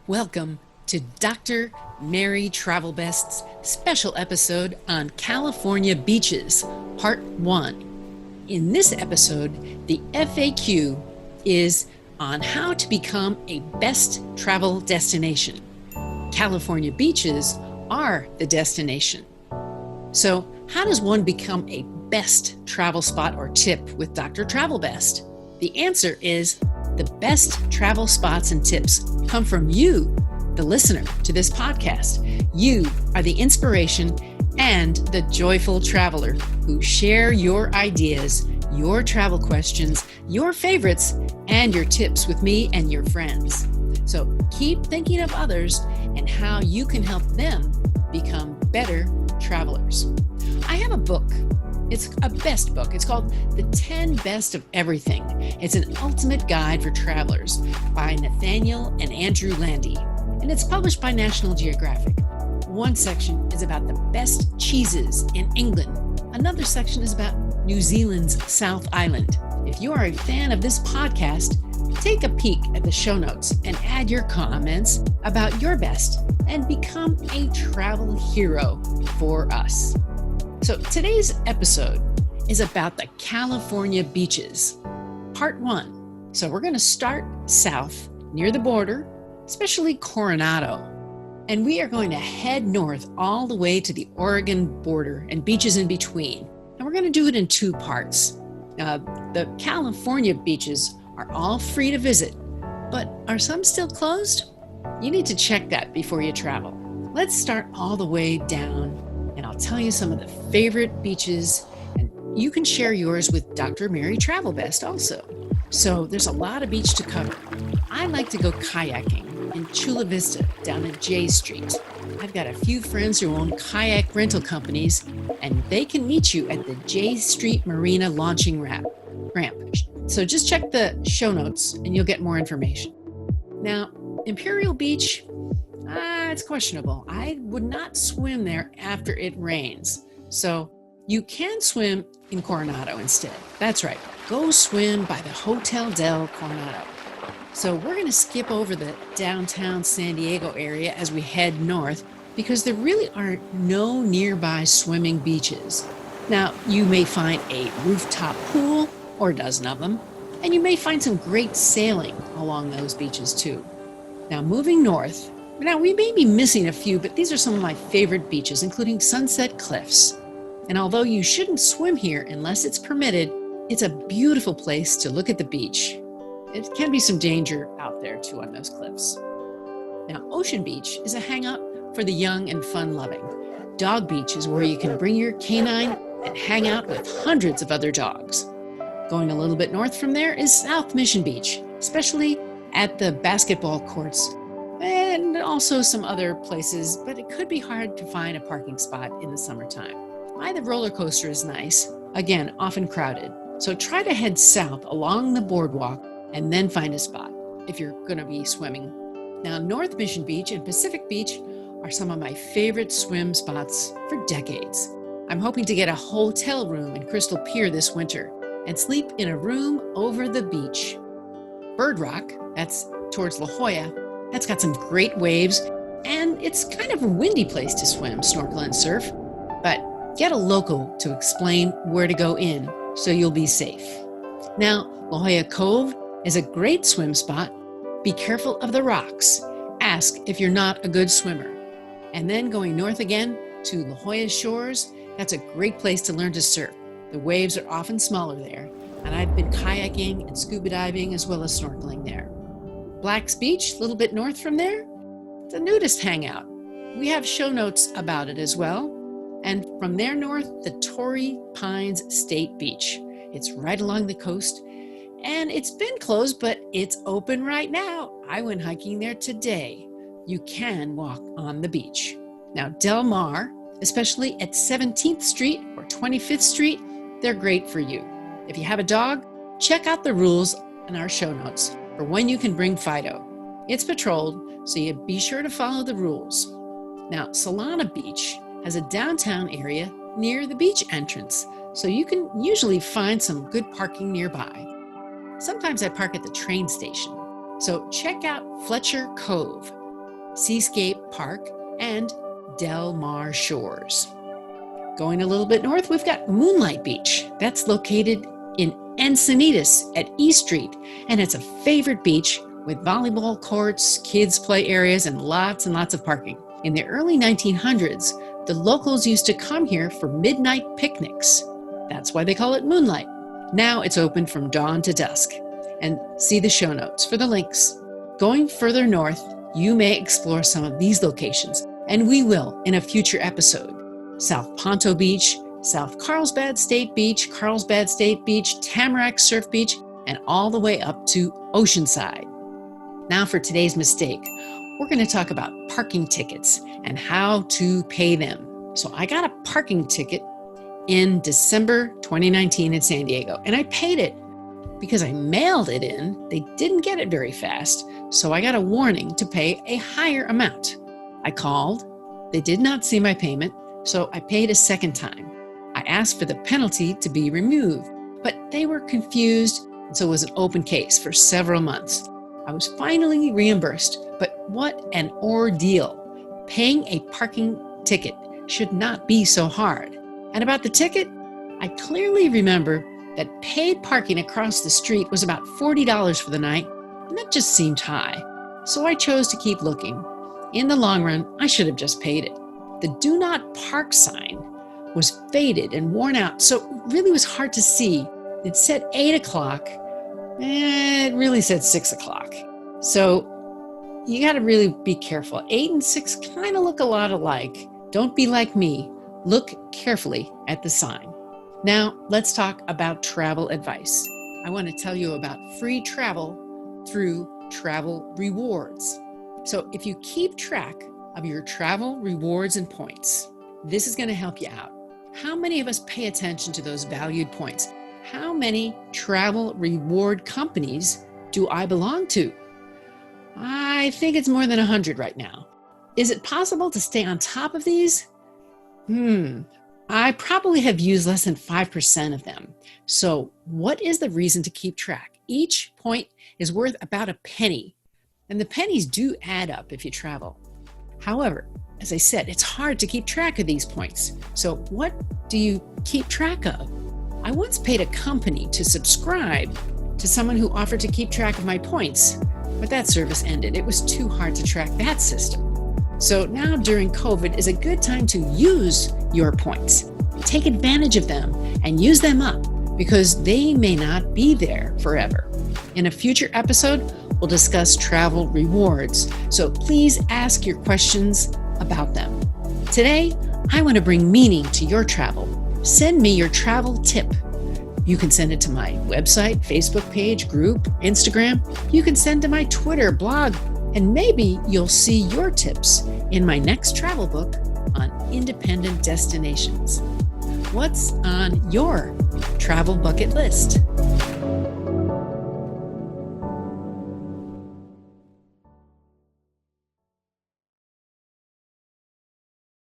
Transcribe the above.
Welcome to Dr. Mary Travelbest's special episode on California beaches, Part 1. In this episode, the FAQ is on how to become a best travel destination. California beaches are the destination. So, how does one become a best travel spot or tip with Dr. Travelbest? The answer is the best travel spots and tips come from you, the listener to this podcast. You are the inspiration and the joyful traveler who share your ideas, your travel questions, your favorites, and your tips with me and your friends. So keep thinking of others and how you can help them become better travelers. I have a book. It's a best book. It's called The 10 Best of Everything. It's an ultimate guide for travelers by Nathaniel and Andrew Landy, and it's published by National Geographic. One section is about the best cheeses in England. Another section is about New Zealand's South Island. If you are a fan of this podcast, take a peek at the show notes and add your comments about your best and become a travel hero for us. So today's episode is about the California beaches, Part 1. So we're going to start south near the border, especially Coronado. And we are going to head north all the way to the Oregon border and beaches in between. And we're going to do it in 2 parts. The California beaches are all free to visit, but are some still closed? You need to check that before you travel. Let's start all the way down, and I'll tell you some of the favorite beaches, and you can share yours with Dr. Mary Travelbest also. So there's a lot of beach to cover. I like to go kayaking in Chula Vista down at J Street. I've got a few friends who own kayak rental companies, and they can meet you at the J Street Marina launching ramp. So just check the show notes and you'll get more information. Now, Imperial Beach, it's questionable. I would not swim there after it rains. So you can swim in Coronado instead. That's right. Go swim by the Hotel del Coronado. So we're going to skip over the downtown San Diego area as we head north because there really are no nearby swimming beaches. Now, you may find a rooftop pool or a dozen of them, and you may find some great sailing along those beaches too. Now, moving north, we may be missing a few, but these are some of my favorite beaches, including Sunset Cliffs. And although you shouldn't swim here unless it's permitted, it's a beautiful place to look at the beach. It can be some danger out there too on those cliffs. Now, Ocean Beach is a hangout for the young and fun-loving. Dog Beach is where you can bring your canine and hang out with hundreds of other dogs. Going a little bit north from there is South Mission Beach, especially at the basketball courts and also some other places, but it could be hard to find a parking spot in the summertime. The roller coaster is nice, again, often crowded. So try to head south along the boardwalk and then find a spot if you're going to be swimming. Now, North Mission Beach and Pacific Beach are some of my favorite swim spots for decades. I'm hoping to get a hotel room in Crystal Pier this winter and sleep in a room over the beach. Bird Rock, that's towards La Jolla, that's got some great waves, and it's kind of a windy place to swim, snorkel, and surf. But get a local to explain where to go in so you'll be safe. Now, La Jolla Cove is a great swim spot. Be careful of the rocks. Ask if you're not a good swimmer. And then going north again to La Jolla Shores, that's a great place to learn to surf. The waves are often smaller there, and I've been kayaking and scuba diving as well as snorkeling there. Black's Beach, a little bit north from there, it's a nudist hangout. We have show notes about it as well. And from there north, the Torrey Pines State Beach. It's right along the coast, and it's been closed, but it's open right now. I went hiking there today. You can walk on the beach. Now, Del Mar, especially at 17th Street or 25th Street, they're great for you. If you have a dog, check out the rules in our show notes for when you can bring Fido. It's patrolled, so you be sure to follow the rules. Now, Solana Beach has a downtown area near the beach entrance, so you can usually find some good parking nearby. Sometimes I park at the train station, so check out Fletcher Cove. Seascape Park, and Del Mar Shores. Going a little bit north, we've got Moonlight Beach. That's located in Encinitas at E Street, and it's a favorite beach with volleyball courts, kids' play areas, and lots of parking. In the early 1900s, the locals used to come here for midnight picnics. That's why they call it Moonlight. Now it's open from dawn to dusk. And see the show notes for the links. Going further north, you may explore some of these locations, and we will in a future episode. South Ponto Beach, South Carlsbad State Beach, Tamarack Surf Beach, and all the way up to Oceanside. Now for today's mistake. We're going to talk about parking tickets and how to pay them. So I got a parking ticket in December 2019 in San Diego, and I paid it because I mailed it in. They didn't get it very fast, so I got a warning to pay a higher amount. I called. They did not see my payment, so I paid a second time. I asked for the penalty to be removed, but they were confused, and so it was an open case for several months. I was finally reimbursed, but what an ordeal. Paying a parking ticket should not be so hard. And about the ticket, I clearly remember that paid parking across the street was about $40 for the night, and that just seemed high. So I chose to keep looking. In the long run, I should have just paid it. The do not park sign was faded and worn out, so it really was hard to see. It said 8 o'clock. It really said 6 o'clock. So you got to really be careful. 8 and 6 kind of look a lot alike. Don't be like me. Look carefully at the sign. Now let's talk about travel advice. I want to tell you about free travel through Travel Rewards. So if you keep track of your travel rewards and points, this is going to help you out. How many of us pay attention to those valued points? How many travel reward companies do I belong to? I think it's more than 100 right now. Is it possible to stay on top of these? I probably have used less than 5% of them. So what is the reason to keep track? Each point is worth about a penny, and the pennies do add up if you travel. However, as I said, it's hard to keep track of these points. So what do you keep track of? I once paid a company to subscribe to someone who offered to keep track of my points, but that service ended. It was too hard to track that system. So now during COVID is a good time to use your points. Take advantage of them and use them up because they may not be there forever. In a future episode, we'll discuss travel rewards. So please ask your questions about them. Today, I want to bring meaning to your travel. Send me your travel tip. You can send it to my website, Facebook page, group, Instagram. You can send to my Twitter, blog, and maybe you'll see your tips in my next travel book on independent destinations. What's on your travel bucket list?